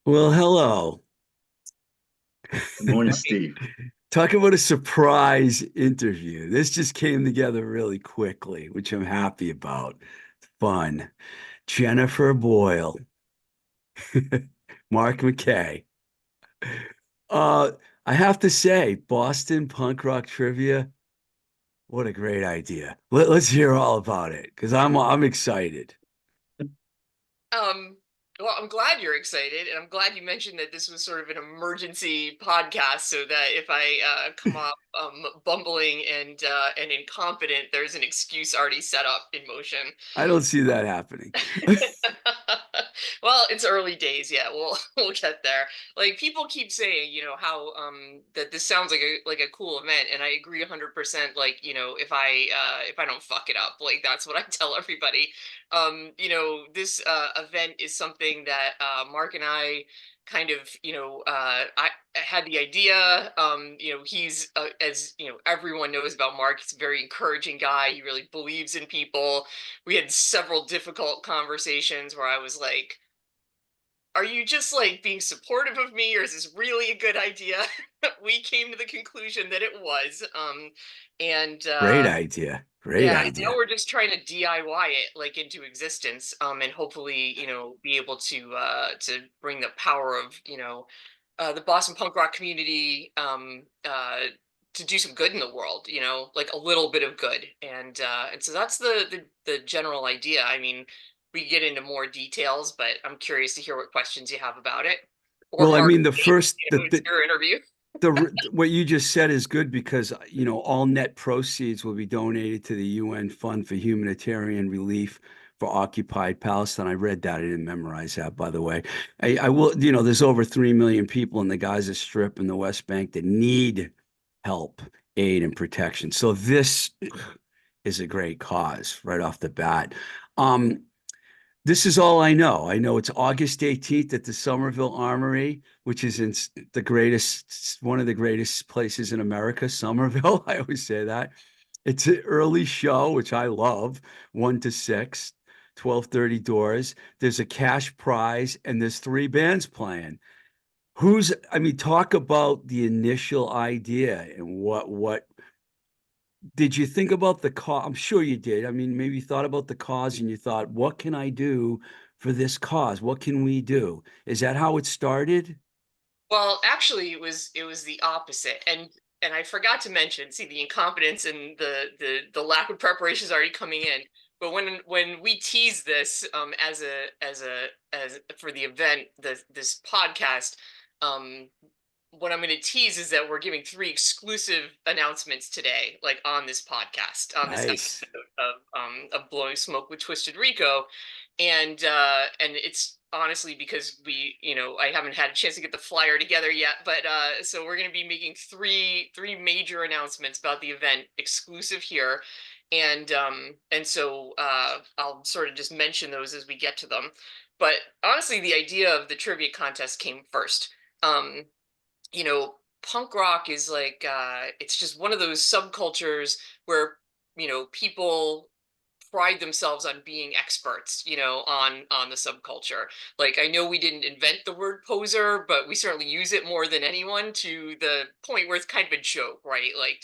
Well, hello. Good morning, Steve. Talk about a surprise interview. This just came together really quickly, which I'm happy about. Fun. Jennifer Boyle, Mark McKay. Uh, I have to say, Boston punk rock trivia, what a great idea. Let's hear all about it because I'm excited. Um, well, I'm glad you're excited, and I'm glad you mentioned that this was sort of an emergency podcast, so that if I come off bumbling and incompetent, there's an excuse already set up in motion. I don't see that happening. Well, it's early days yet. We'll get there. Like people keep saying, how that this sounds like a cool event, and I agree 100%. Like, if I don't fuck it up, like that's what I tell everybody. This event is something that Mark and I kind of, I had the idea. He's as everyone knows about Mark. He's a very encouraging guy. He really believes in people. We had several difficult conversations where I was like, are you just like being supportive of me, or is this really a good idea? We came to the conclusion that it was. And Great idea. Great Yeah, and now idea. we're just trying to DIY it like into existence, and hopefully, be able to bring the power of, the Boston punk rock community, to do some good in the world, like a little bit of good. And so that's the general idea. I mean, we get into more details, but I'm curious to hear what questions you have about it. Or Well, I Mark, mean, the first it's your interview. what you just said is good because all net proceeds will be donated to the UN Fund for Humanitarian Relief for Occupied Palestine. I read that. I didn't memorize that, by the way. I will, there's over 3 million people in the Gaza Strip and the West Bank that need help, aid, and protection. So this is a great cause right off the bat. Um, this is all I know. I know it's August 18th at the Somerville Armory, which is in the greatest, one of the greatest places in America, Somerville. I always say that. It's an early show, which I love, 1 to 6, 12:30 doors. There's a cash prize and there's three bands playing. I mean, talk about the initial idea and what did you think about the cause? I'm sure you did. I mean, maybe you thought about the cause and you thought, what can I do for this cause? What can we do? Is that how it started? Well, actually, it was the opposite, and I forgot to mention. See, the incompetence and the lack of preparation is already coming in. But when we tease this as for the event, this podcast, um, what I'm going to tease is that we're giving three exclusive announcements today, like on this podcast, on this Nice. episode of Blowing Smoke with Twisted Rico, and it's honestly because I haven't had a chance to get the flyer together yet, but so we're going to be making three major announcements about the event exclusive here, and so I'll sort of just mention those as we get to them. But honestly, the idea of the trivia contest came first. um you know, Punk rock is like it's just one of those subcultures where, people pride themselves on being experts, on the subculture. Like I know we didn't invent the word poser, but we certainly use it more than anyone, to the point where it's kind of a joke, right? Like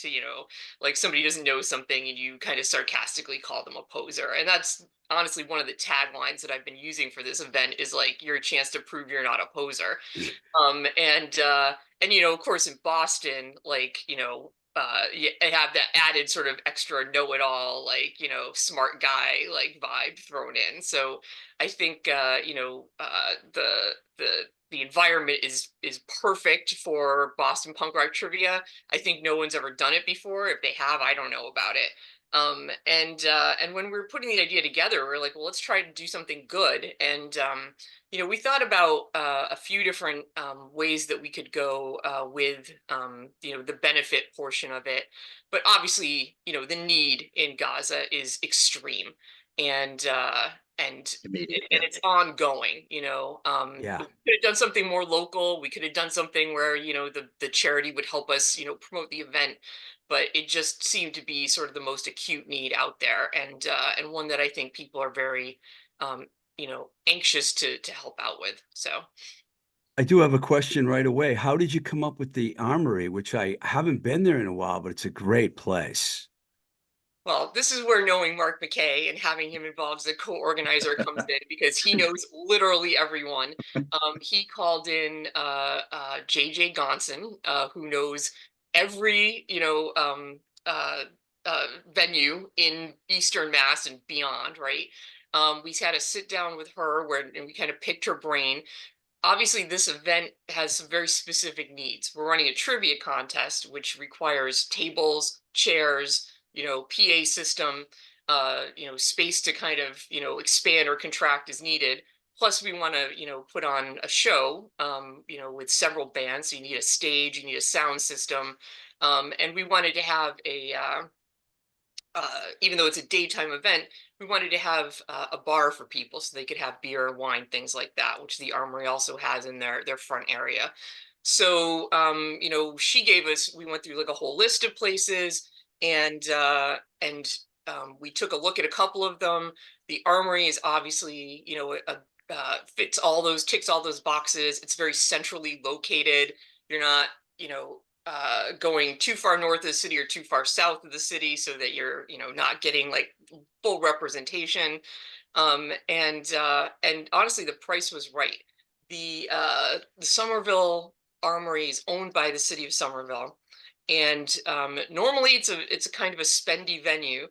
like somebody doesn't know something and you kind of sarcastically call them a poser. And that's honestly one of the taglines that I've been using for this event, is like your chance to prove you're not a poser. And of course in Boston, like, you have that added sort of extra know-it-all, like, smart guy like vibe thrown in. So I think the environment is perfect for Boston punk rock trivia. I think no one's ever done it before. If they have, I don't know about it. And when we were putting the idea together, we are like, well, let's try to do something good. And we thought about a few different ways that we could go with, the benefit portion of it. But obviously, the need in Gaza is extreme, and uh, and Immediate, and yeah. it's ongoing. Yeah. We could have done something more local. We could have done something where, the charity would help us, promote the event. But it just seemed to be sort of the most acute need out there, and one that I think people are very, anxious to help out with. So I do have a question right away. How did you come up with the Armory, which I haven't been there in a while, but it's a great place. Well, this is where knowing Mark McKay and having him involved as a co-organizer comes in, because he knows literally everyone. He called in JJ Gonson, who knows every, venue in Eastern Mass and beyond, right? We had a sit down with her where and we kind of picked her brain. Obviously this event has some very specific needs. We're running a trivia contest, which requires tables, chairs, PA system, space to kind of, expand or contract as needed. Plus we want to, put on a show, with several bands. So you need a stage, you need a sound system. And we wanted to have even though it's a daytime event, we wanted to have a bar for people so they could have beer, wine, things like that, which the Armory also has in their front area. So, she gave us, we went through like a whole list of places, and we took a look at a couple of them. The Armory is obviously, fits all those, ticks all those boxes. It's very centrally located. You're not, going too far north of the city or too far south of the city, so that you're, not getting like full representation. And honestly, the price was right. The Somerville Armory is owned by the city of Somerville, and normally it's a kind of a spendy venue,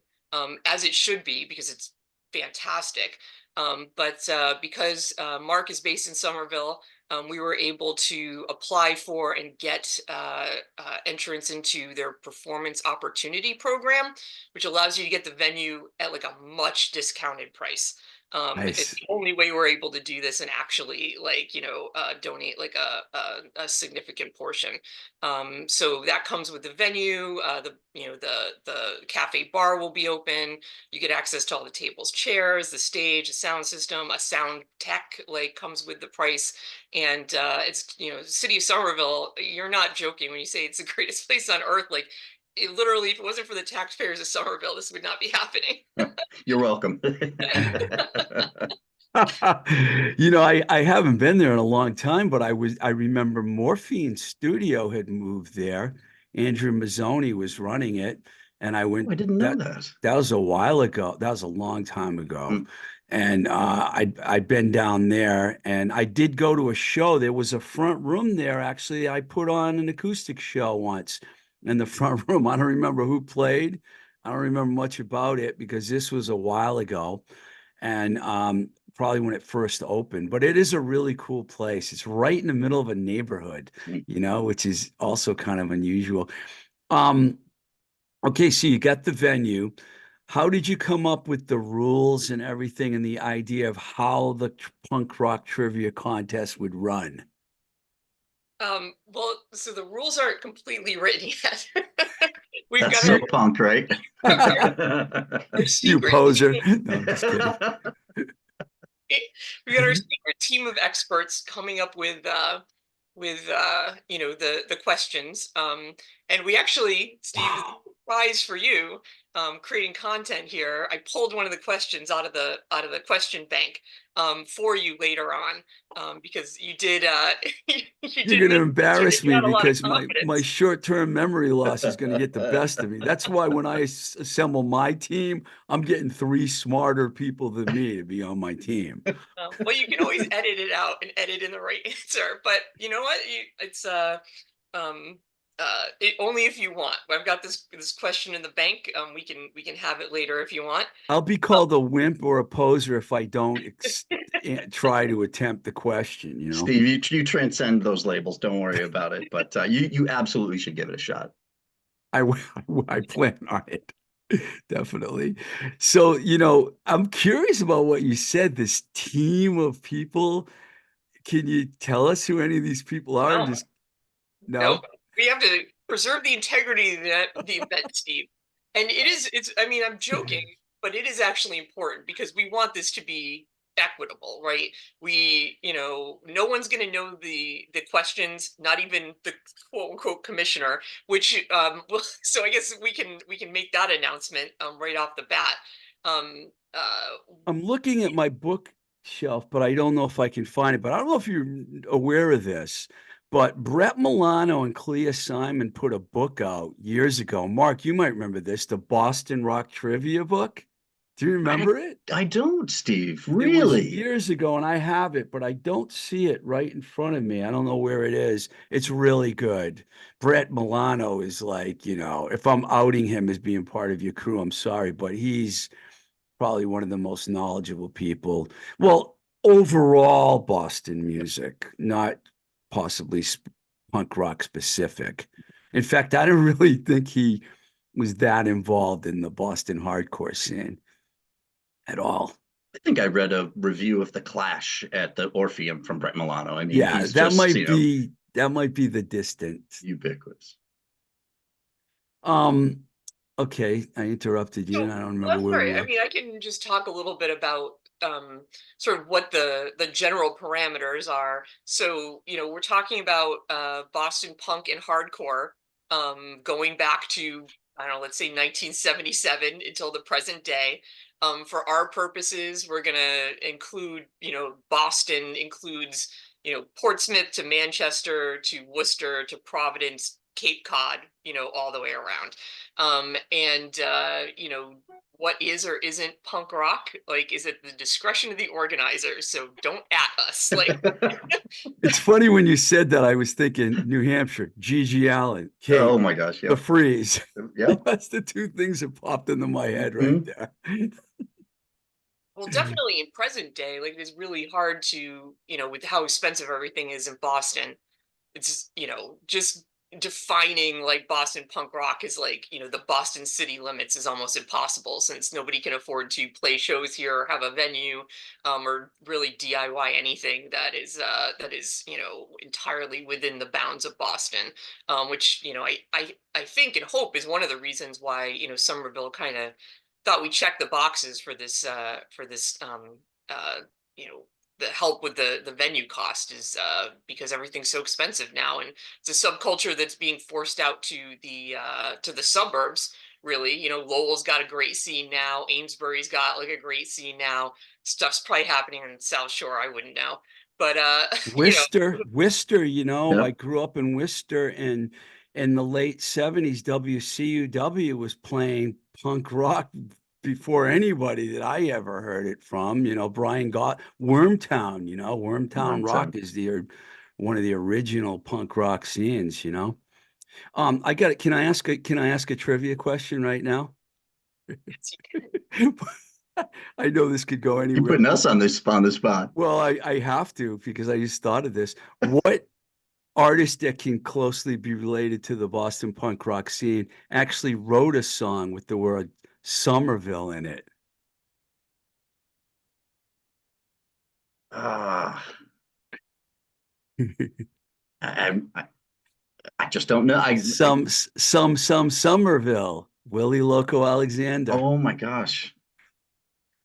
as it should be, because it's fantastic. But because Mark is based in Somerville, we were able to apply for and get entrance into their performance opportunity program, which allows you to get the venue at like a much discounted price. It's Nice. the only way we're able to do this and actually like, donate like a significant portion. So that comes with the venue, the cafe bar will be open. You get access to all the tables, chairs, the stage, a sound system, a sound tech like comes with the price. And it's, city of Somerville, you're not joking when you say it's the greatest place on earth. Like, it literally, if it wasn't for the taxpayers of Somerville, this would not be happening. You're welcome. I haven't been there in a long time, but I remember Morphine Studio had moved there. Andrew Mazzoni was running it, and I went I didn't know that that. that was a while ago. That was a long time ago. Mm. And I'd been down there, and I did go to a show. There was a front room there. Actually, I put on an acoustic show once in the front room. I don't remember who played. I don't remember much about it because this was a while ago, and probably when it first opened. But it is a really cool place. It's right in the middle of a neighborhood, Mm. which is also kind of unusual. Um, okay, so you got the venue. How did you come up with the rules and everything and the idea of how the punk rock trivia contest would run? Well, so the rules aren't completely written yet. We've That's got so our, punk, right? our You secret poser. No, I'm just kidding. we got our secret team of experts coming up with the questions. And we actually, Steve, Wow. prize for you, creating content here. I pulled one of the questions out of the question bank for you later on, because you did you You're did going to miss embarrass you me had a lot of because my confidence. short-term memory loss is going to get the best of me. That's why when I assemble my team, I'm getting three smarter people than me to be on my team. Well, you can always edit it out and edit in the right answer, but you know what? It's um only if you want. I've got this question in the bank. We can have it later if you want. I'll be called a wimp or a poser if I don't try to attempt the question. Steve, you transcend those labels. Don't worry about it. But you absolutely should give it a shot. I, I plan on it. Definitely. So, I'm curious about what you said, this team of people. Can you tell us who any of these people are? No, Just nope. no? We have to preserve the integrity of the event, Steve. And it's, I mean, I'm joking, but it is actually important because we want this to be equitable, right? No one's going to know the questions, not even the quote unquote commissioner, which, so I guess we can make that announcement right off the bat. Um, uh, I'm looking at my book shelf, but I don't know if I can find it. But I don't know if you're aware of this, but Brett Milano and Clea Simon put a book out years ago. Mark, you might remember this, the Boston Rock Trivia book. Do you remember it? I don't, Steve. It was Really? years ago, and I have it, but I don't see it right in front of me. I don't know where it is. It's really good. Brett Milano is like, if I'm outing him as being part of your crew, I'm sorry, but he's probably one of the most knowledgeable people. Well, overall Boston music, not possibly punk rock specific. In fact, I don't really think he was that involved in the Boston hardcore scene at all. I think I read a review of The Clash at the Orpheum from Brett Milano. I mean, Yeah, he's just, that might be the distance. ubiquitous. Um, okay, I interrupted you, So and I don't remember that's where we right. I were. mean, I can just talk a little bit about sort of what the general parameters are. So, we're talking about Boston punk and hardcore going back to, I don't know, let's say 1977 until the present day. For our purposes, we're gonna include, Boston includes, Portsmouth to Manchester to Worcester to Providence, Cape Cod, all the way around. And what is or isn't punk rock? Like, is it the discretion of the organizers? So don't at us. Like, It's funny when you said that, I was thinking New Hampshire, Gigi Allen, Oh Kate, my gosh, the yep. Freeze. Yep. That's the two things that popped into my head right Mhm. there. well, definitely in present day, like it's really hard to, with how expensive everything is in Boston, it's, just defining like Boston punk rock is like, the Boston city limits is almost impossible since nobody can afford to play shows here or have a venue, or really DIY anything that is, entirely within the bounds of Boston, which, I think and hope is one of the reasons why, Somerville kind of thought we checked the boxes for this uh you know the help with the venue cost is because everything's so expensive now, and it's a subculture that's being forced out to the suburbs, really. Lowell's got a great scene now, Amesbury's got like a great scene now. Stuff's probably happening in South Shore, I wouldn't know, but Worcester, I Yep. grew up in Worcester, and in the late 70s, WCUW was playing punk rock before anybody that I ever heard it from. Brian Gott, Wormtown, Wormtown Wormtown. Rock is one of the original punk rock scenes. I got it. Can I ask a trivia question right now? I know this could go You're anywhere. putting us on the spot. Well, I have to, because I just thought of this. What artist that can closely be related to the Boston punk rock scene actually wrote a song with the word Somerville in it? Ah, I I just don't know. Some Somerville, Willie Loco Alexander. Oh my gosh.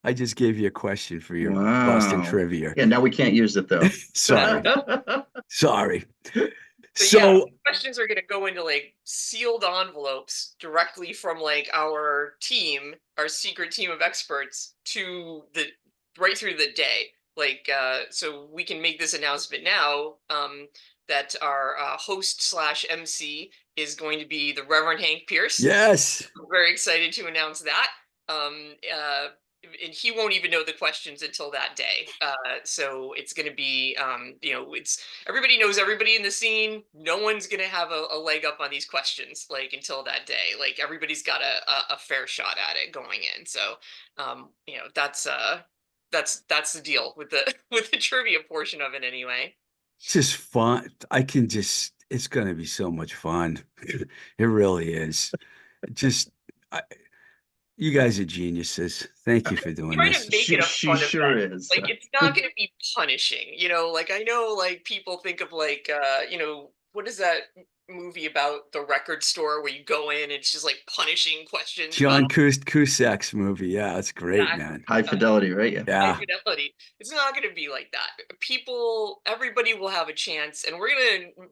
I just gave you a question for your Boston Wow. trivia. Yeah, now we can't use it though. Sorry. Sorry. But yeah, So questions are going to go into like sealed envelopes directly from like our team, our secret team of experts, to the right through the day. Like, so we can make this announcement now, that our host slash MC is going to be the Reverend Hank Pierce. yes. I'm very excited to announce that. Um, uh, and he won't even know the questions until that day. So it's going to be, it's everybody knows everybody in the scene. No one's going to have a leg up on these questions like until that day. Like everybody's got a fair shot at it going in. So, that's the deal with the with the trivia portion of it anyway. Just fun. It's going to be so much fun. It really is. Just, I, you guys are geniuses. Thank you for doing Trying to this. make it a She fun sure event. is. Like it's not going to be punishing, like I know like people think of like what is that movie about the record store where you go in and it's just like punishing questions about John Cusack's movie. Yeah, it's great, exact man. High fidelity, right? Yeah. high Yeah. fidelity. It's not going to be like that. Everybody will have a chance, and we're going to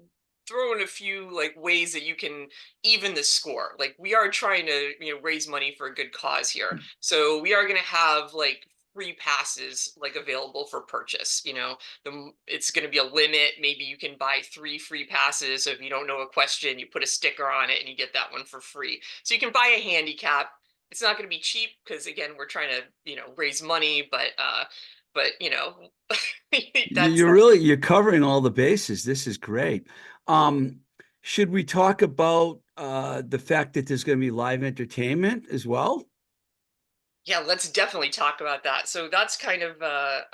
throw in a few like ways that you can even the score. Like we are trying to raise money for a good cause here, so we are going to have like free passes like available for purchase. You know, it's going to be a limit. Maybe you can buy 3 free passes. So if you don't know a question, you put a sticker on it and you get that one for free. So you can buy a handicap. It's not going to be cheap because again, we're trying to, you know, raise money, but you know, You're covering all the bases. This is great. Should we talk about the fact that there's going to be live entertainment as well? Yeah, let's definitely talk about that. So that's kind of the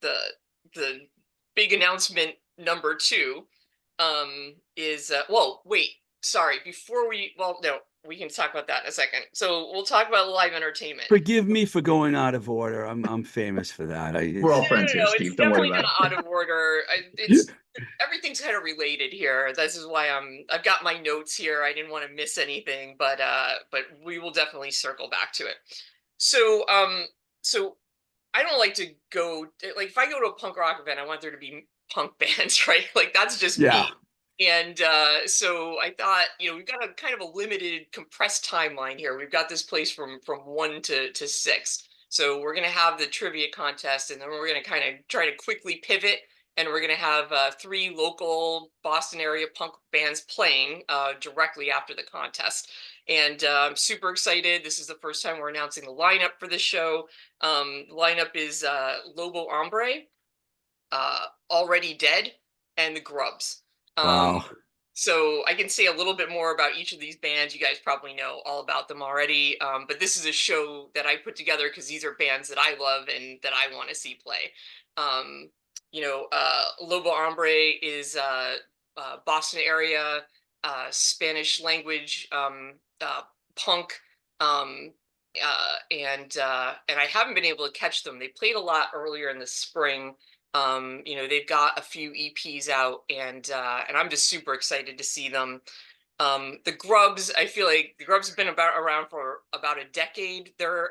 the big announcement number 2 is whoa, wait, sorry, before we well no, we can talk about that in a second. So we'll talk about live entertainment. Forgive me for going out of order. I'm famous for that. We're all No, friends here, it's Steve. Don't worry definitely about not it. out of order. It's everything's kind of related here. This is why I've got my notes here. I didn't want to miss anything, but we will definitely circle back to it. So so I don't like to go like if I go to a punk rock event, I want there to be punk bands, right? Like that's just Yeah. me. And so I thought, you know, we've got a kind of a limited compressed timeline here. We've got this place from 1 to 6. So we're going to have the trivia contest, and then we're going to kind of try to quickly pivot, and we're going to have 3 local Boston area punk bands playing directly after the contest. And I'm super excited. This is the first time we're announcing the lineup for this show. The lineup is Lobo Hombre, Already Dead, and the Grubs. Wow. So I can say a little bit more about each of these bands. You guys probably know all about them already. But this is a show that I put together because these are bands that I love and that I want to see play. You know, Lobo Hombre is Boston area, Spanish language punk. And I haven't been able to catch them. They played a lot earlier in the spring. You know, they've got a few EPs out, and I'm just super excited to see them. The Grubs, I feel like the Grubs have been around for about a decade. They're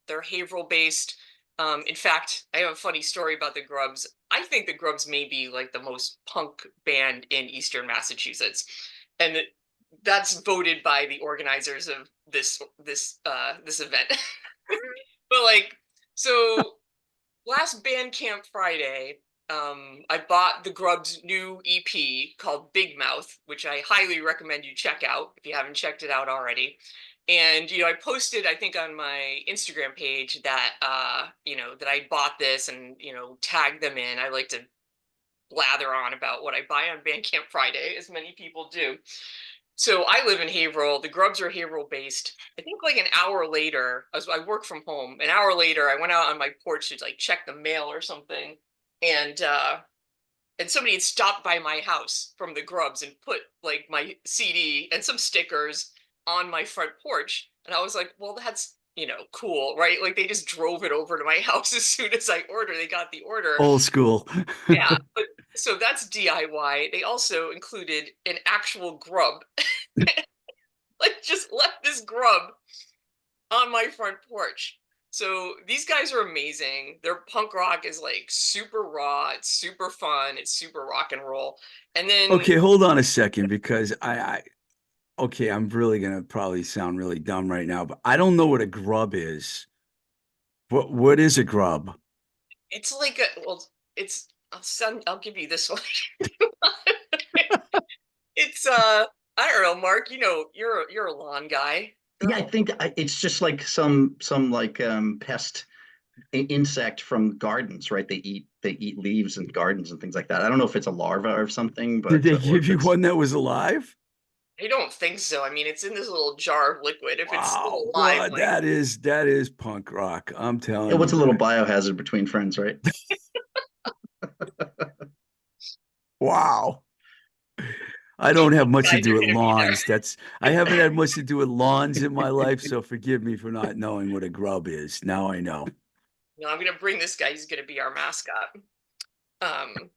Haverhill based. In fact, I have a funny story about the Grubs. I think the Grubs may be like the most punk band in Eastern Massachusetts, and that's voted by the organizers of this event. But like, so last Bandcamp Friday, I bought the Grubs' new EP called Big Mouth, which I highly recommend you check out if you haven't checked it out already. And you know, I posted, I think, on my Instagram page that you know, that I bought this and you know, tagged them in. I like to blather on about what I buy on Bandcamp Friday, as many people do. So I live in Haverhill. The Grubs are Haverhill based. I think like an hour later, as I work from home, an hour later, I went out on my porch to like check the mail or something, and somebody had stopped by my house from the Grubs and put like my CD and some stickers on my front porch, and I was like, well, that's, you know, cool, right? Like they just drove it over to my house as soon as I ordered. They got the order. Old school. Yeah, but so that's DIY. They also included an actual grub. Like just left this grub on my front porch. So these guys are amazing. Their punk rock is like super raw, it's super fun, it's super rock and roll. And then Okay, hold on a second because okay, I'm really gonna probably sound really dumb right now, but I don't know what a grub is. What is a grub? it's like a well, it's I'll give you this one. It's I don't know, Mark, you know, you're a lawn guy. Yeah, I think it's just like some like pest insect from gardens, right? They eat leaves and gardens and things like that. I don't know if it's a larva or something, Did but they or give if you it's one that was alive? I don't think so. I mean, it's in this little jar of liquid. If it's Wow, still alive, well, like that is punk rock. I'm yeah, telling what's you. a little biohazard between friends, right? Wow. I don't have much to guys do are with gonna be there. lawns. I haven't had much to do with lawns in my life, so forgive me for not knowing what a grub is. Now I know. No, I'm gonna bring this guy. He's gonna be our mascot. Um,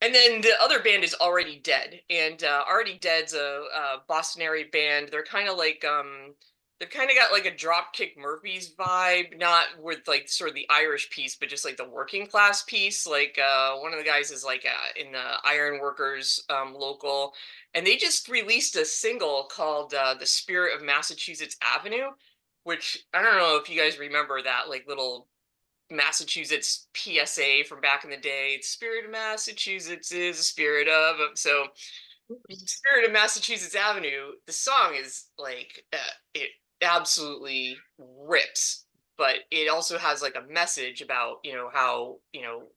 and then the other band is Already Dead, and Already Dead's a Boston area band. They're kind of like they've kind of got like a Dropkick Murphys vibe, not with like sort of the Irish piece, but just like the working class piece. Like one of the guys is like in the iron workers local, and they just released a single called "The Spirit of Massachusetts Avenue." which I don't know if you guys remember that like little Massachusetts PSA from back in the day. The spirit of Massachusetts is the spirit of so Spirit of Massachusetts Avenue, the song is like it absolutely rips, but it also has like a message about how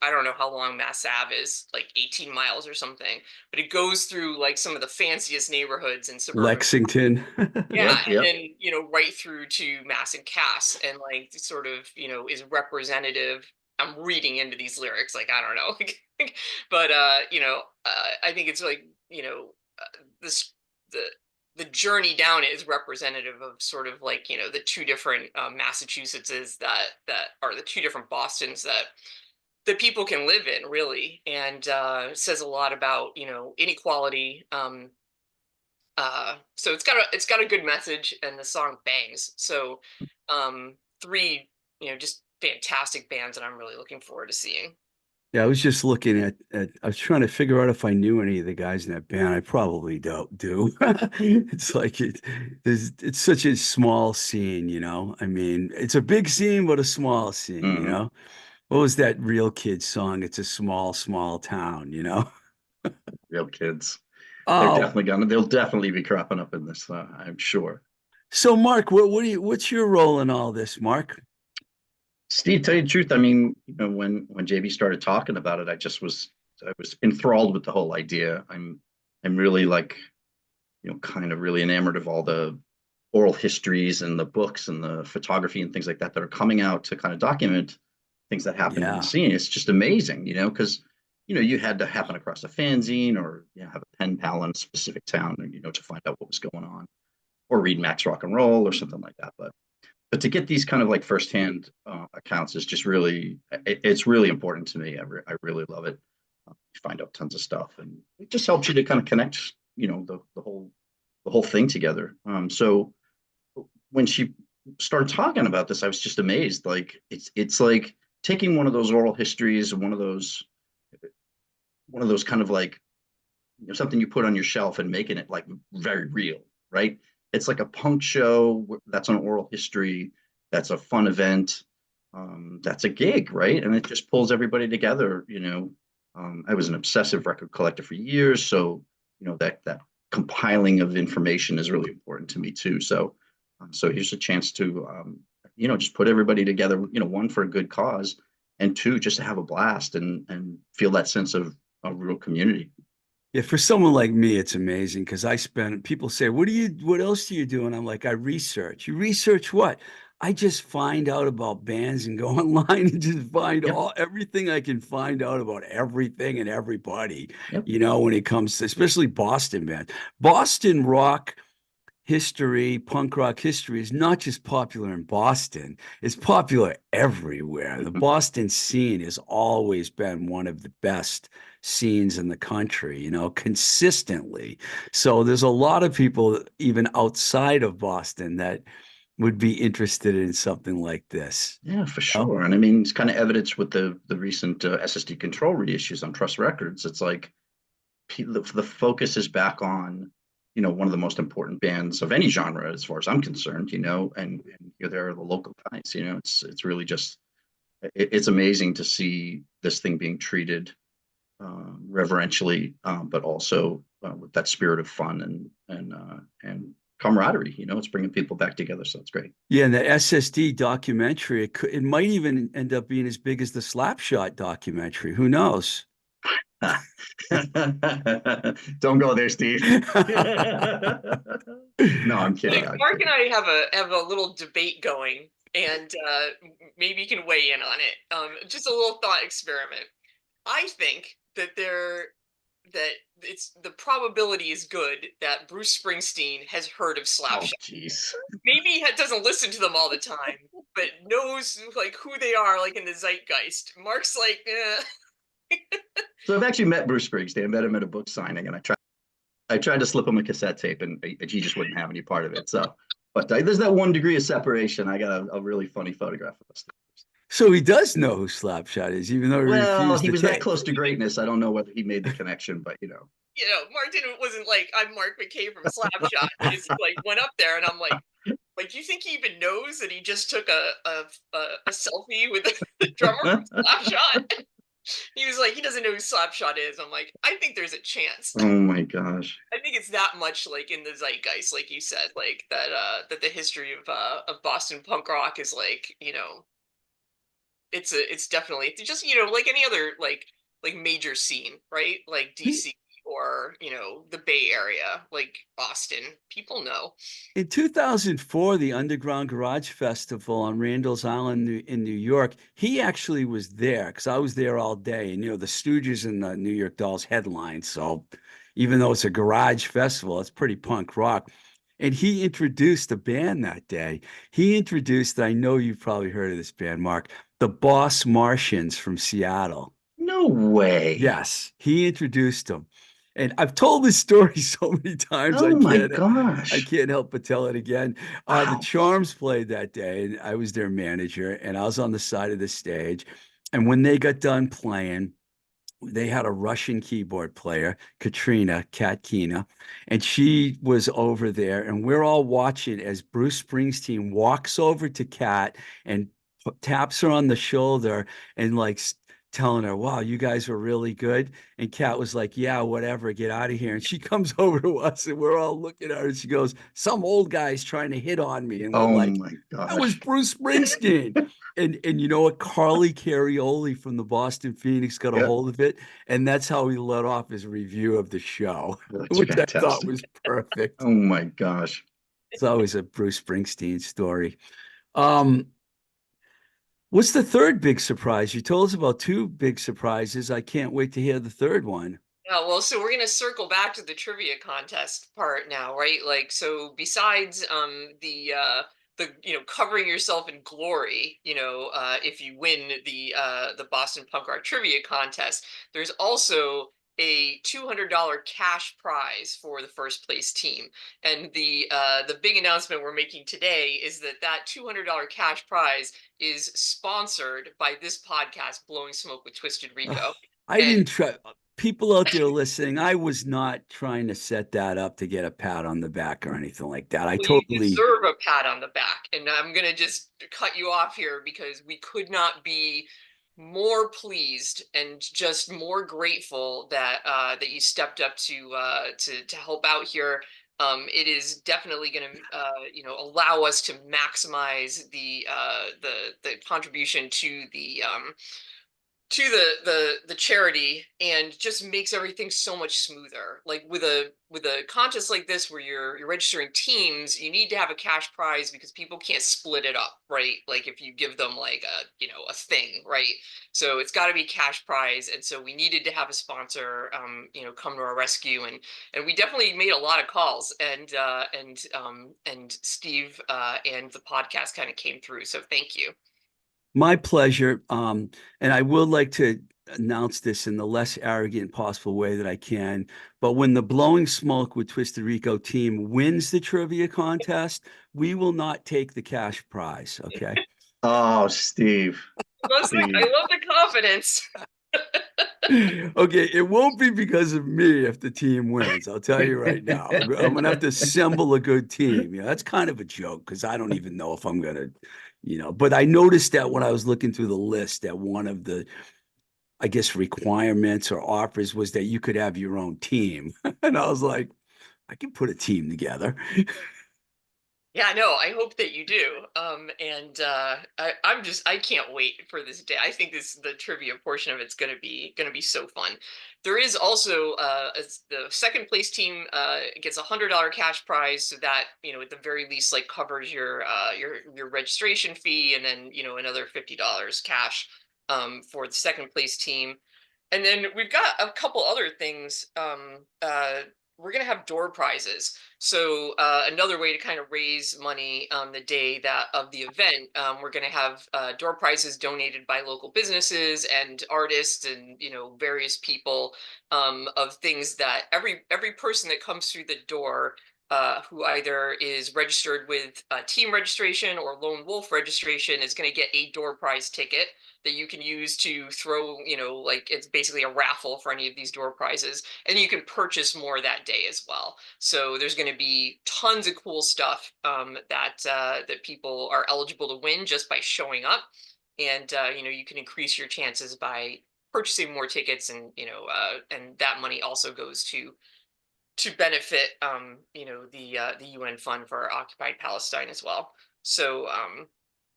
I don't know how long Mass Ave is, like 18 miles or something, but it goes through like some of the fanciest neighborhoods in suburban. Lexington. Yeah, Yep, and yep. then right through to Mass and Cass, and like sort of is representative. I'm reading into these lyrics, like I don't know, but I think it's like this the journey down it is representative of sort of like the two different Massachusettses that are the two different Bostons that people can live in, really, and says a lot about inequality. So it's got a good message, and the song bangs. So three just fantastic bands that I'm really looking forward to seeing. Yeah, I was just looking at I was trying to figure out if I knew any of the guys in that band. I probably don't do. It's like it's such a small scene, you know. I mean, it's a big scene, but a small scene, you Hmm. know. What was that Real Kids song? It's a small, small town, you know. Real kids. Oh, They'll definitely be cropping up in this, I'm sure. so Mark, what's your role in all this, Mark? Steve, tell you the truth, I mean, when JB started talking about it, I was enthralled with the whole idea. I'm really like, kind of really enamored of all the oral histories and the books and the photography and things like that that are coming out to kind of document things that happened in the Yeah. scene. It's just amazing, because you had to happen across a fanzine or have a pen pal in a specific town, to find out what was going on, or read Max Rock and Roll or something like that. But to get these kind of like firsthand accounts is just really it's really important to me. I really love it. You find out tons of stuff, and it just helps you to kind of connect, the whole thing together. So when she started talking about this, I was just amazed. Like it's like taking one of those oral histories, one of those kind of like something you put on your shelf and making it like very real, right? It's like a punk show that's an oral history, that's a fun event, that's a gig, right? And it just pulls everybody together. I was an obsessive record collector for years, so that compiling of information is really important to me too. So here's a chance to just put everybody together. One, for a good cause, and two, just to have a blast and feel that sense of a real community. Yeah, for someone like me, it's amazing because people say, what else do you do? And I'm like, I research. You research what? I just find out about bands and go online and just find Yep. everything I can find out about everything and everybody, Yep. when it comes to especially Boston bands. Boston rock history, punk rock history is not just popular in Boston, it's popular everywhere. The Mhm. Boston scene has always been one of the best scenes in the country, consistently. So there's a lot of people, even outside of Boston, that would be interested in something like this. Yeah, for You know? sure. And I mean, it's kind of evidence with the recent SSD control reissues on Trust Records. It's like the focus is back on, one of the most important bands of any genre, as far as I'm concerned. And there are the local guys. It's really just it's amazing to see this thing being treated reverentially, but also with that spirit of fun and camaraderie. It's bringing people back together, so it's great. Yeah, and the SSD documentary, it might even end up being as big as the Slapshot documentary. Who knows? Don't go there, Steve. No, I'm kidding. Like I'm Mark and kidding. I have a little debate going, and maybe you can weigh in on it. Just a little thought experiment. I think that it's the probability is good that Bruce Springsteen has heard of Oh, Slapshot. jeez. Maybe he doesn't listen to them all the time, but knows like who they are, like in the zeitgeist. Mark's like, So I've actually met Bruce Springsteen. I met him at a book signing, and I tried to slip him a cassette tape, and he just wouldn't have any part of it. So, but there's that 1 degree of separation. I got a really funny photograph of us. So he does know who Slapshot is, even though he Well, refused he the was that tape. close to greatness. I don't know whether he made the connection, but Mark wasn't like, I'm Mark McKay from Slapshot. He just like went up there, and I'm like, Like, do you think he even knows that he just took a selfie with the drummer from Slapshot? He was like, he doesn't know who Slapshot is. I'm like, I think there's a chance. Oh my gosh. I think it's that much like in the zeitgeist, like you said, like that the history of Boston punk rock is like, it's definitely it's just, like any other like major scene, right? Like DC or, the Bay Area, like Boston. People know. In 2004, the Underground Garage Festival on Randall's Island in New York, he actually was there because I was there all day. And, the Stooges and the New York Dolls headlined. So even though it's a garage festival, it's pretty punk rock. And he introduced a band that day. He introduced, I know you've probably heard of this band, Mark, the Boss Martians from Seattle. No way. Yes, he introduced them. And I've told this story so many times Oh my I gosh. can't help but tell it again. The Wow. Charms played that day, and I was their manager, and I was on the side of the stage. And when they got done playing, they had a Russian keyboard player, Katkina, and she was over there, and we're all watching as Bruce Springsteen walks over to Kat and taps her on the shoulder and like telling her, "Wow, you guys were really good." And Kat was like, "Yeah, whatever, get out of here." And she comes over to us, and we're all looking at her, and she goes, "Some old guy's trying to hit on me," and we're Oh like, my "That was gosh. Bruce Springsteen." And you know what? Carly Carioli from the Boston Phoenix got a Yep. hold of it, and that's how he let off his review of the show, That's which I thought fantastic. was perfect. Oh my gosh. It's always a Bruce Springsteen story. Um, what's the third big surprise? You told us about two big surprises. I can't wait to hear the third one. Oh, well, so we're gonna circle back to the trivia contest part now, right? Like, so besides the covering yourself in glory, if you win the Boston Punk Rock Trivia Contest, there's also a $200 cash prize for the first place team. And the big announcement we're making today is that $200 cash prize is sponsored by this podcast, Blowing Smoke with Twisted Rico. I And didn't try. People out there listening, I was not trying to set that up to get a pat on the back or anything like that. I well, you totally, deserve a pat on the back. And I'm going to just cut you off here because we could not be more pleased and just more grateful that you stepped up to help out here. It is definitely going to allow us to maximize the contribution to the charity, and just makes everything so much smoother. Like with a contest like this where you're registering teams, you need to have a cash prize because people can't split it up, right? Like if you give them like a thing, right? So it's got to be cash prize. And so we needed to have a sponsor come to our rescue, and we definitely made a lot of calls, and Steev and the podcast kind of came through, so thank you. my pleasure. And I would like to announce this in the less arrogant possible way that I can. But when the Blowing Smoke with Twisted Rico team wins the trivia contest, we will not take the cash prize. Okay. Oh, Steve. I Steve. love the confidence. Okay, it won't be because of me if the team wins. I'll tell you right now. I'm gonna have to assemble a good team. That's kind of a joke because I don't even know if I'm gonna, But I noticed that when I was looking through the list, that one of the, I guess, requirements or offers was that you could have your own team, and I was like, I can put a team together. Yeah, no, I hope that you do. And I can't wait for this day. I think the trivia portion of it's gonna be so fun. There is also the second place team gets $100 cash prize, so that at the very least like covers your registration fee, and then another $50 cash for the second place team. And then we've got a couple other things. We're gonna have door prizes. So another way to kind of raise money on the day of the event, we're going to have door prizes donated by local businesses and artists, and various people, of things that every person that comes through the door who either is registered with team registration or lone wolf registration is going to get a door prize ticket that you can use to throw, like it's basically a raffle for any of these door prizes, and you can purchase more that day as well. So there's going to be tons of cool stuff that people are eligible to win just by showing up, and you can increase your chances by purchasing more tickets, and and that money also goes to benefit the UN fund for occupied Palestine as well. So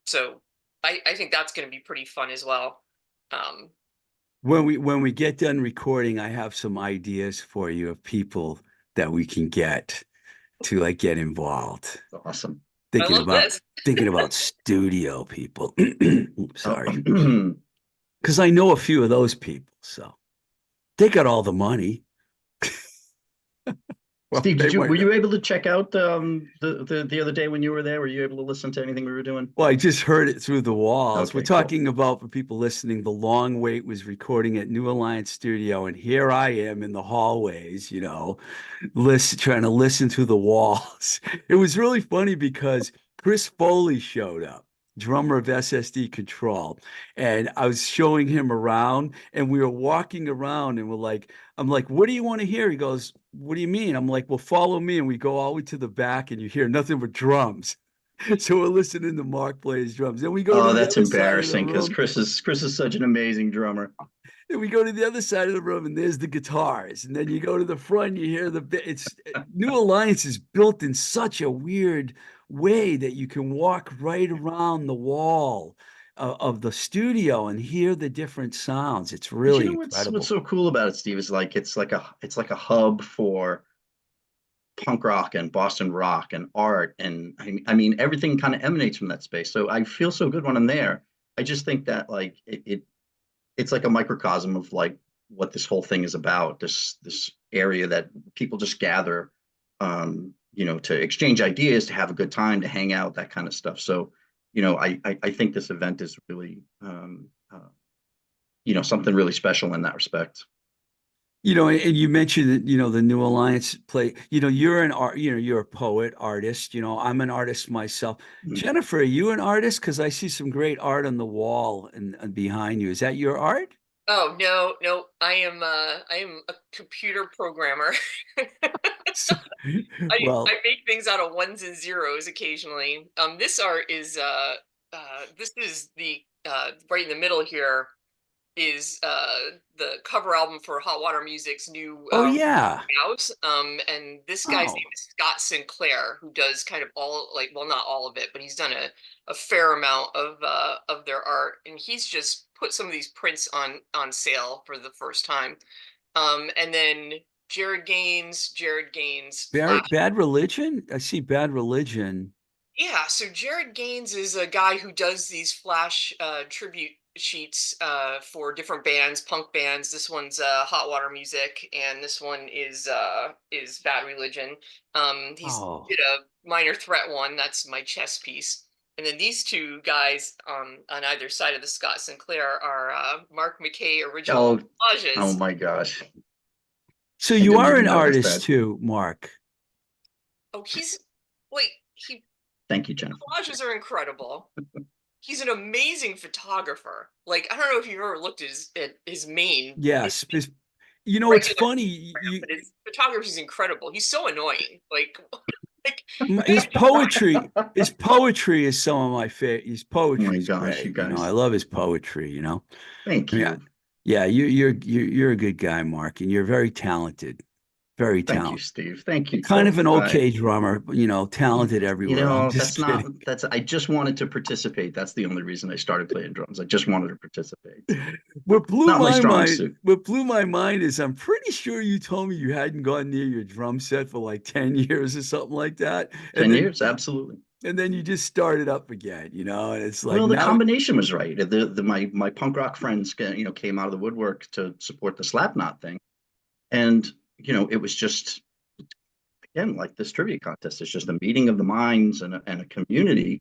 so I think that's going to be pretty fun as well. Um, When we get done recording, I have some ideas for you of people that we can get to like get involved. Awesome. I love this. Thinking about studio people. Sorry. Oh, Because I know a few of those people, so they got all the money. Well, Steve, they were might you not. able to check out the other day when you were there? Were you able to listen to anything we were doing? Well, I just heard it through the walls. We're Okay, cool. talking about, for people listening, The Long Wait was recording at New Alliance Studio, and here I am in the hallways, trying to listen through the walls. It was really funny because Chris Foley showed up, drummer of SSD Control, and I was showing him around, and we were walking around, and I'm like, what do you want to hear? He goes, what do you mean? I'm like, well, follow me, and we go all the way to the back, and you hear nothing but drums. So we're listening to Mark play his drums. Then we go to Oh, the that's other side of the embarrassing because room. Chris is such an amazing drummer. And we go to the other side of the room, and there's the guitars. And then you go to the front, you hear it's New Alliance is built in such a weird way that you can walk right around the wall of the studio and hear the different sounds. It's But you really know what's incredible. so cool about it, Steve, is like it's like a hub for punk rock and Boston rock and art, and I mean everything kind of emanates from that space. So I feel so good when I'm there. I just think that like it's like a microcosm of like what this whole thing is about. This area that people just gather, to exchange ideas, to have a good time, to hang out, that kind of stuff. So, I think this event is really, something really special in that respect. And you mentioned that, the New Alliance play, you're an art, you're a poet, artist, I'm an artist myself. Mhm. Jennifer, are you an artist? Because I see some great art on the wall and behind you. Is that your art? Oh no, I am a computer programmer. So, I well, make things out of ones and zeros occasionally. This art is this is the right in the middle here is the cover album for Hot Water Music's new oh yeah. house. And this guy's Oh, name is Scott Sinclair, who does kind of all, like, well, not all of it, but he's done a fair amount of their art, and he's just put some of these prints on sale for the first time. And then Jared Gaines Flash. Bad Religion? I see Bad Religion. Yeah, so Jared Gaines is a guy who does these flash tribute sheets for different bands, punk bands. This one's Hot Water Music, and this one is Bad Religion. He's Oh, did a Minor Threat one. That's my chess piece. And then these two guys on either side of the Scott Sinclair are Mark McKay original Oh, oh collages. my gosh. so I you didn't are even an notice artist that. too, Mark. Oh, he's wait, he Thank you, Jennifer. collages are incredible. He's an amazing photographer. Like, I don't know if you've ever looked at his main Yes. It's regular, funny. but his photography is incredible. He's so annoying. Like, like you His gotta be right. poetry, his poetry is some of my favorite. His Oh poetry my is gosh, you great. I guys. love his poetry. Thank Yeah, you. yeah, you're a good guy, Mark, and you're very talented. Very Thank you, talented. Steve. Thank you Kind of both. an okay drummer, talented You everywhere. I'm know, just kidding. I just wanted to participate. That's the only reason I started playing drums. I just wanted to participate. Not my strong suit. What blew my mind is I'm pretty sure you told me you hadn't gone near your drum set for like 10 years or something like that. 10 years, absolutely. And then you just started up again, and it's like Well, the now. combination was right. My punk rock friends, came out of the woodwork to support the Slapknot thing. And, it was just, again, like this trivia contest. It's just a meeting of the minds and a community,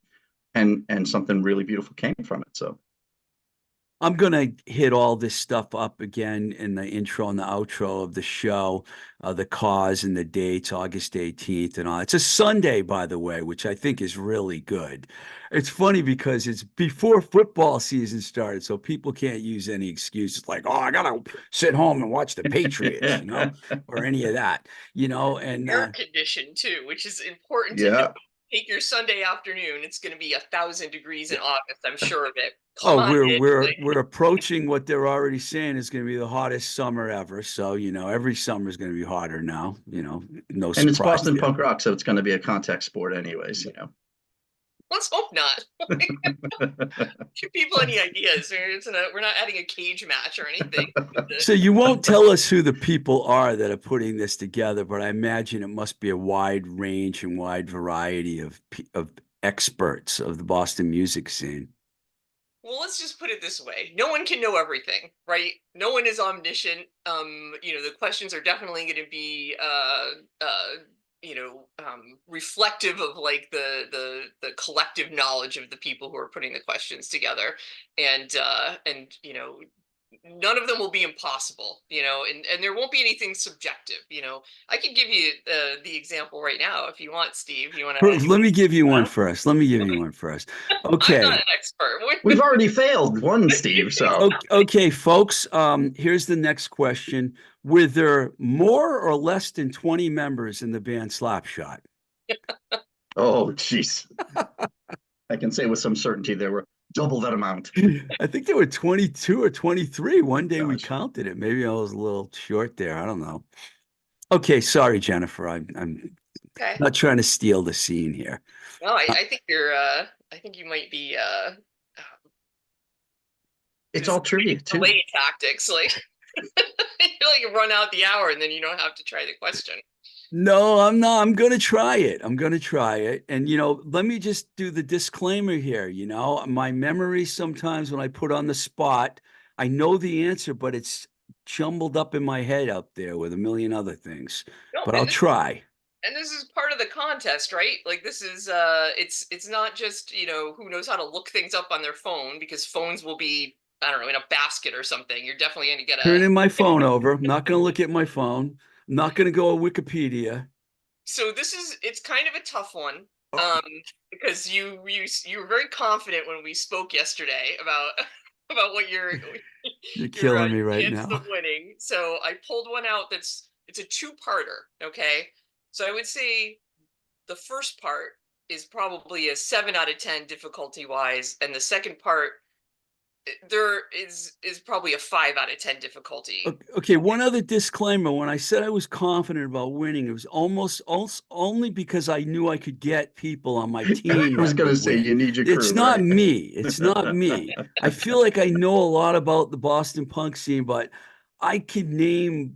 and something really beautiful came from it. So I'm gonna hit all this stuff up again in the intro and the outro of the show, the cause and the dates, August 18th and all. It's a Sunday, by the way, which I think is really good. It's funny because it's before football season started, so people can't use any excuses like, "Oh, I gotta sit home and watch the Patriots," or any of that, and Air condition too, which is important to know. Yeah. Take your Sunday afternoon. It's going to be 1,000 degrees in August. I'm sure of it. Come Oh, on we're in. we're Like, we're approaching what they're already saying is going to be the hottest summer ever. So, every summer is going to be hotter now, no And it's surprise Boston there. punk rock, so it's going to be a contact sport anyways, let's hope not. Give people any ideas? We're not adding a cage match or anything. So you won't tell us who the people are that are putting this together, but I imagine it must be a wide range and wide variety of experts of the Boston music scene. Well, let's just put it this way. No one can know everything, right? No one is omniscient. The questions are definitely going to be reflective of like the collective knowledge of the people who are putting the questions together. And none of them will be impossible, and there won't be anything subjective. I can give you the example right now if you want, Steve. You want to Let me give you one first. Let me give you one first. I'm not Okay. an expert. We've already failed one, Steve. So Okay, folks. Here's the next question. Were there more or less than 20 members in the band Slapshot? oh jeez. I can say with some certainty there were double that amount. I think there were 22 or 23. One day we Gosh. counted it. Maybe I was a little short there. I don't know. Okay, sorry, Jennifer. I'm Okay. not trying to steal the scene here. No, I think you're. I think you might be It's all trivia too. delay tactics. Like you run out the hour and then you don't have to try the question. No, I'm not. I'm going to try it. I'm going to try it. And, let me just do the disclaimer here. My memory sometimes when I put on the spot, I know the answer, but it's jumbled up in my head up there with a million other things. No, But I'll try. And this is part of the contest, right? Like this is it's not just, who knows how to look things up on their phone, because phones will be, I don't know, in a basket or something. You're definitely going to get Turning my phone over. I'm not going to look at my phone. I'm not going to go to Wikipedia. So it's kind of a tough one. Oh. Because you were very confident when we spoke yesterday about about what your killing me right chances now. of winning. So I pulled one out it's a two-parter, okay? So I would say the first part is probably a 7 out of 10 difficulty wise, and the second part there is probably a 5 out of 10 difficulty. Okay, one other disclaimer. When I said I was confident about winning, it was almost only because I knew I could get people on my team. I was that going to would say win. you need your crew. It's not right? me. It's not me. I feel like I know a lot about the Boston punk scene, but I could name.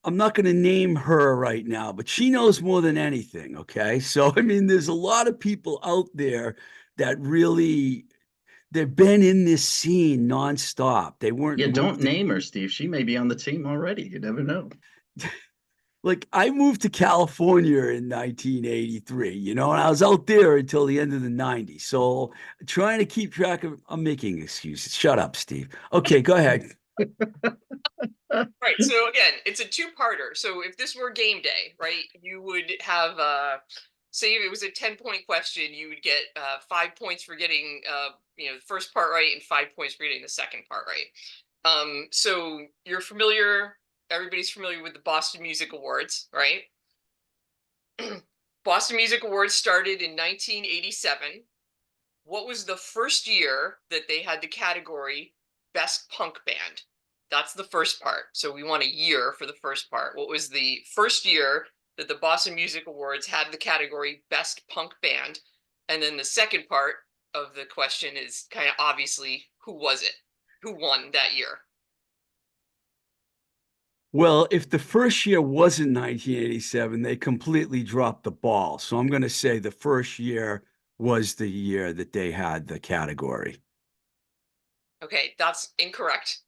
I'm not going to name her right now, but she knows more than anything. Okay, so I mean, there's a lot of people out there that really they've been in this scene nonstop. They weren't Yeah, don't moved. name her, Steve. She may be on the team already. You never know. Like I moved to California in 1983, and I was out there until the end of the 90s. So trying to keep track of, I'm making excuses. Shut up, Steve. Okay, go ahead. Right. So again, it's a two-parter. So if this were game day, right, you would have say if it was a 10-point question, you would get 5 points for getting the first part right and 5 points for getting the second part right. So everybody's familiar with the Boston Music Awards, right? Boston Music Awards started in 1987. What was the first year that they had the category Best Punk Band? That's the first part. So we want a year for the first part. What was the first year that the Boston Music Awards had the category Best Punk Band? And then the second part of the question is kind of obviously, who was it? Who won that year? Well, if the first year wasn't 1987, they completely dropped the ball. So I'm going to say the first year was the year that they had the category. Okay, that's incorrect.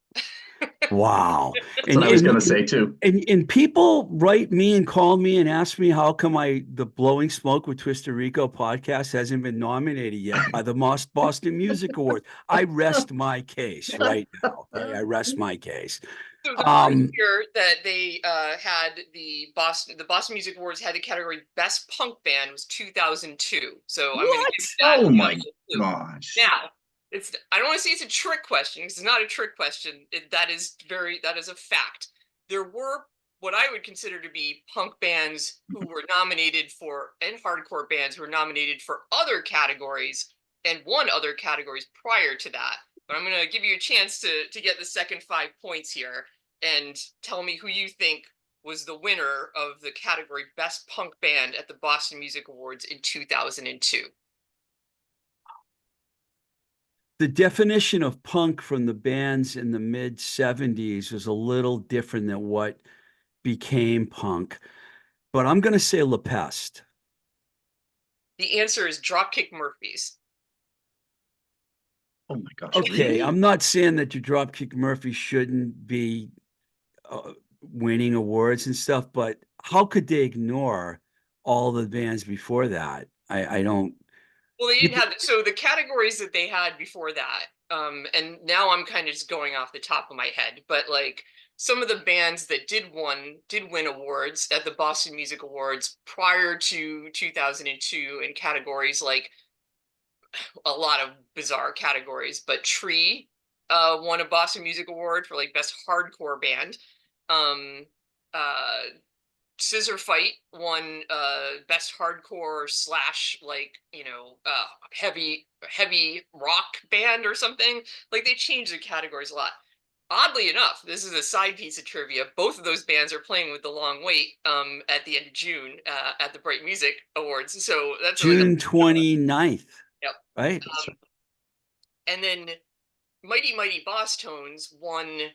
Wow. That's what I was going to say too. And people write me and call me and ask me how come the Blowing Smoke with Twister Rico podcast hasn't been nominated yet by the Boston Music Awards. I rest my case right now. Okay, I rest my case. So the first year that they had the Boston Music Awards had the category Best Punk Band was 2002. So I'm going to give you that. Oh my gosh. Now, I don't want to say it's a trick question because it's not a trick question. That is a fact. There were what I would consider to be punk bands who were nominated for, and hardcore bands who were nominated for other categories and won other categories prior to that. But I'm going to give you a chance to get the second 5 points here and tell me who you think was the winner of the category Best Punk Band at the Boston Music Awards in 2002. The definition of punk from the bands in the mid 70s was a little different than what became punk, but I'm going to say La Peste. The answer is Dropkick Murphys. Oh my gosh. Okay, Really? I'm not saying that your Dropkick Murphy shouldn't be winning awards and stuff, but how could they ignore all the bands before that? I don't. Well, they didn't have, so the categories that they had before that, and now I'm kind of just going off the top of my head, but like some of the bands that did win awards at the Boston Music Awards prior to 2002 in categories like a lot of bizarre categories, but Tree won a Boston Music Award for like best hardcore band. Scissor Fight won best hardcore / like heavy rock band or something. Like they changed the categories a lot. Oddly enough, this is a side piece of trivia. Both of those bands are playing with The Long Wait at the end of June at the Bright Music Awards. So that's June like 29th. Yep. Right. And then Mighty Mighty Boss Tones won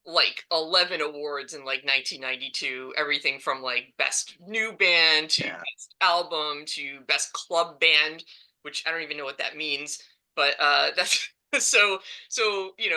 like 11 awards in like 1992, everything from like best new band to best album to best club band, which I don't even know what that means, but that's so you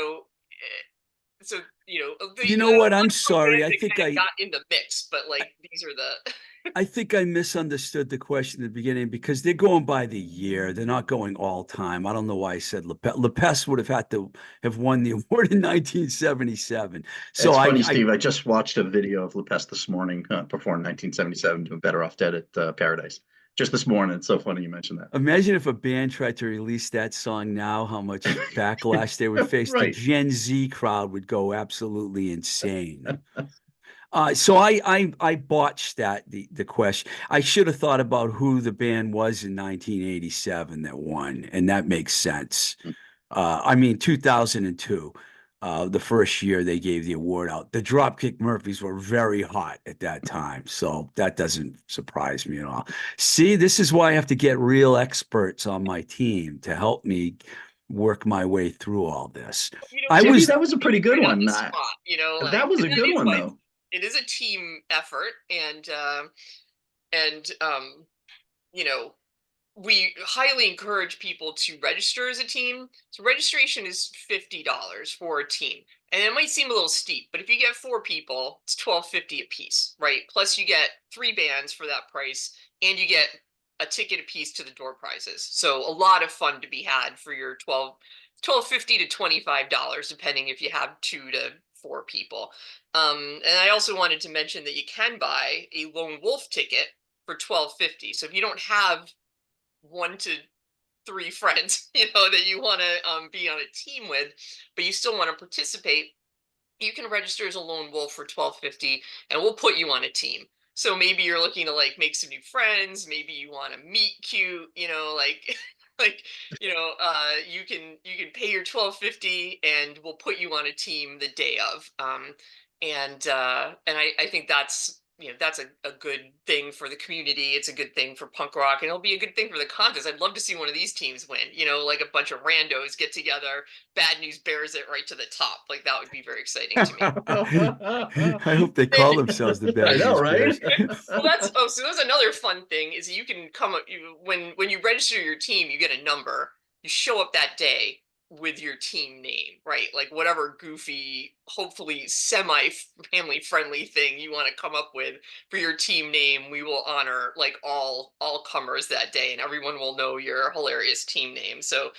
know what, I'm sorry, I think I got in the mix, but like these are the I think I misunderstood the question at the beginning because they're going by the year. They're not going all time. I don't know why I said La Peste. La Peste would have had to have won the award in 1977. So it's funny, Steve. I just watched a video of La Peste this morning, performed in 1977 to Better Off Dead at Paradise. Just this morning. It's so funny you mentioned that. Imagine if a band tried to release that song now, how much backlash they would face. Right. The Gen Z crowd would go absolutely insane. So I botched the question. I should have thought about who the band was in 1987 that won, and that makes sense. I mean, 2002, the first year they gave the award out. The Dropkick Murphys were very hot at that time, so that doesn't surprise me at all. See, this is why I have to get real experts on my team to help me work my way through all this. That was a pretty good one. Spot, like, that was a good one, though. It is a team effort, and we highly encourage people to register as a team. So registration is $50 for a team, and it might seem a little steep, but if you get 4 people, it's $12.50 a piece, right? Plus you get 3 bands for that price, and you get a ticket a piece to the door prizes. So a lot of fun to be had for your $12.50 to $25, depending if you have 2 to 4 people. And I also wanted to mention that you can buy a lone wolf ticket for $12.50. So if you don't have 1 to 3 friends, that you want to be on a team with, but you still want to participate, you can register as a lone wolf for $12.50, and we'll put you on a team. So maybe you're looking to like make some new friends. Maybe you want to meet cute, you can pay your $12.50 and we'll put you on a team the day of. And I think that's a good thing for the community. It's a good thing for punk rock, and it'll be a good thing for the contest. I'd love to see one of these teams win, like a bunch of randos get together, Bad News Bears it right to the top. Like that would be very exciting to me. I hope they call themselves the Bad News Bears. Well, so there's another fun thing is you can come up when you register your team, you get a number. You show up that day, with your team name, right? Like whatever goofy, hopefully semi family friendly thing you want to come up with for your team name, we will honor like all comers that day, and everyone will know your hilarious team name. So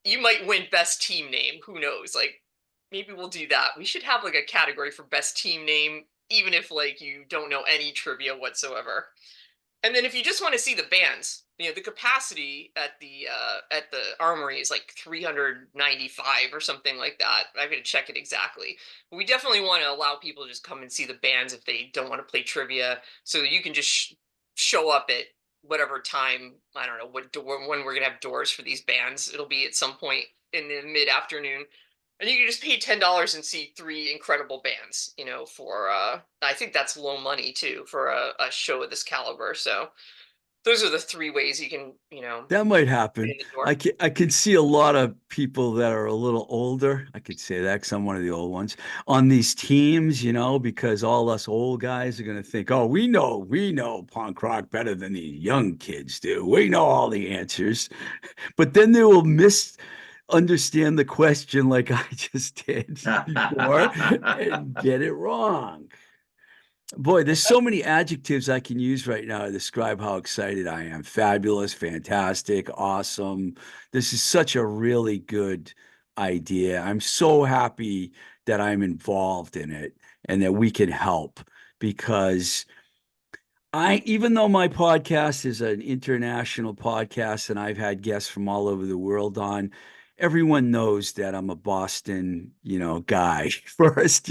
you might win best team name. Who knows? Like maybe we'll do that. We should have like a category for best team name, even if like you don't know any trivia whatsoever. And then if you just want to see the bands, the capacity at the Armory is like 395 or something like that. I'm gonna check it exactly. But we definitely want to allow people to just come and see the bands if they don't want to play trivia, so you can just show up at whatever time. I don't know what door when we're gonna have doors for these bands. It'll be at some point in the mid-afternoon. And you can just pay $10 and see three incredible bands, for I think that's low money too for a show of this caliber. So those are the three ways you can, That might get happen. in the door. I can see a lot of people that are a little older. I could say that because I'm one of the old ones on these teams, because all us old guys are going to think, oh, we know punk rock better than these young kids do. We know all the answers. But then they will misunderstand the question like I just did before and get it wrong. Boy, there's so many adjectives I can use right now to describe how excited I am. Fabulous, fantastic, awesome. This is such a really good idea. I'm so happy that I'm involved in it and that we can help because even though my podcast is an international podcast and I've had guests from all over the world on, everyone knows that I'm a Boston, guy first,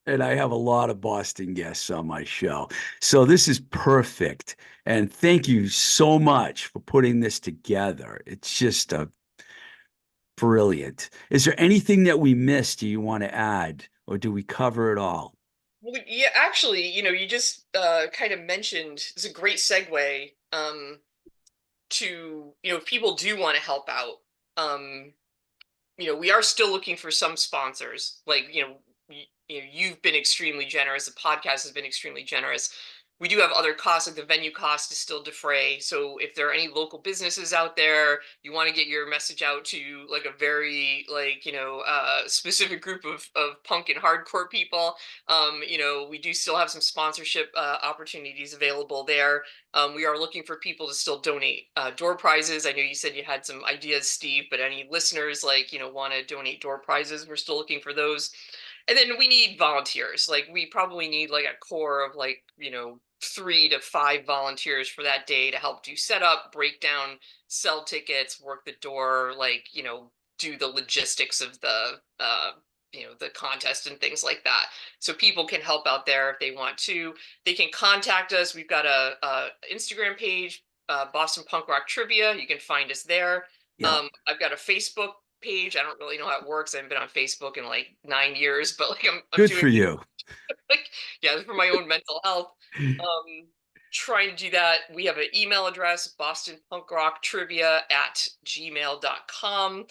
and I have a lot of Boston guests on my show. So this is perfect. And thank you so much for putting this together. It's just brilliant. Is there anything that we missed do you want to add, or do we cover it all? Well, yeah, actually, you just kind of mentioned it's a great segue to, if people do want to help out. Um, we are still looking for some sponsors. Like, you've been extremely generous. The podcast has been extremely generous. We do have other costs, like the venue cost is still defray. So if there are any local businesses out there, you want to get your message out to like a very specific group of punk and hardcore people. We do still have some sponsorship opportunities available there. We are looking for people to still donate door prizes. I know you said you had some ideas, Steve, but any listeners want to donate door prizes, we're still looking for those. And then we need volunteers. Like we probably need like a core of 3 to 5 volunteers for that day to help do setup, break down, sell tickets, work the door, do the logistics of the contest and things like that. So people can help out there if they want to. They can contact us. We've got a Instagram page, Boston Punk Rock Trivia. You can find us there. Yeah. I've got a Facebook page. I don't really know how it works. I haven't been on Facebook in like 9 years, but I'm Good doing for you. like, yeah, for my own mental health. Trying to do that. We have an email address, bostonpunkrocktrivia@gmail.com.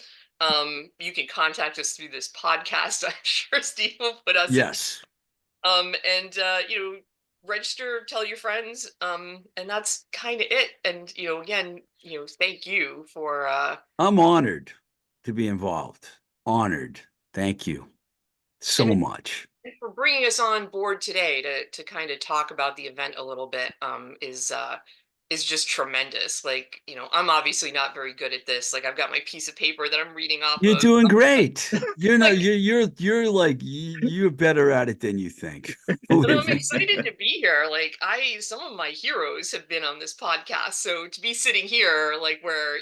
You can contact us through this podcast. I'm sure Steve will put us Yes. and register, tell your friends, and that's kind of it. And again, thank you for I'm honored to be involved. Honored. Thank you so and much. for bringing us on board today to kind of talk about the event a little bit. Is just tremendous. Like, I'm obviously not very good at this. Like I've got my piece of paper that I'm reading off You're of. doing great. You're not, Like, you're like, you're better at it than you think. and Believe I'm me. excited to be here. Like some of my heroes have been on this podcast. So to be sitting here, like where,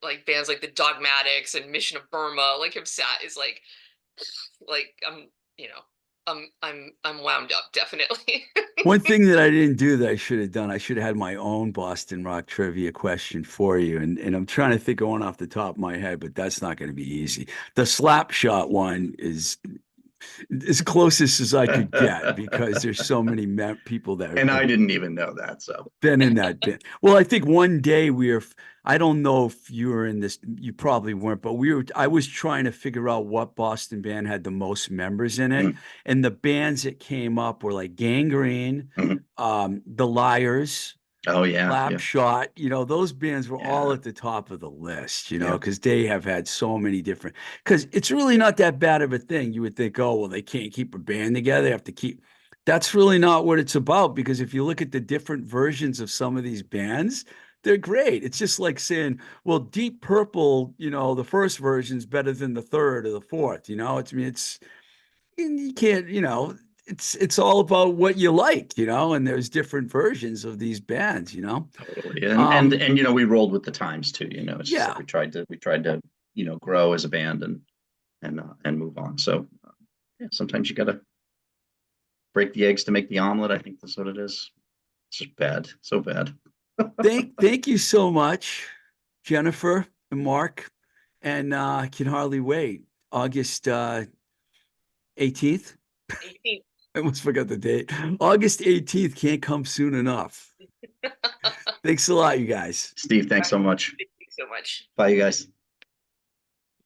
like bands like the Dogmatics and Mission of Burma, like have sat is like I'm wound up, definitely. One thing that I didn't do that I should have done, I should have had my own Boston rock trivia question for you. And I'm trying to think of one off the top of my head, but that's not going to be easy. The slap shot one is as closest as I could get because there's so many people that And I didn't even know that. So been in that bit. Well, I think one day I don't know if you were in this, you probably weren't, but I was trying to figure out what Boston band had the most members in it. And the bands that came up were like Gangrene, Mhm. The Liars, Oh yeah, Lap yeah, Shot, those bands were all yeah, at the top of the list, yeah. because they have had so many different, because it's really not that bad of a thing. You would think, oh, well, they can't keep a band together. They have to keep, that's really not what it's about. Because if you look at the different versions of some of these bands, they're great. It's just like saying, well, Deep Purple, the first version's better than the third or the fourth, it's, I mean, it's, and you can't, it's all about what you like, and there's different versions of these bands. Totally. And Um, we rolled with the times too, it's just like yeah, we tried to grow as a band and move on. So yeah, sometimes you gotta break the eggs to make the omelet. I think that's what it is. It's just bad, so bad. thank you so much, Jennifer and Mark, and I can hardly wait. August 18th. 18. I almost forgot the date. August 18th can't come soon enough. Thanks a lot, you guys. Steev, thanks so much. Thank you so much. Bye, you guys.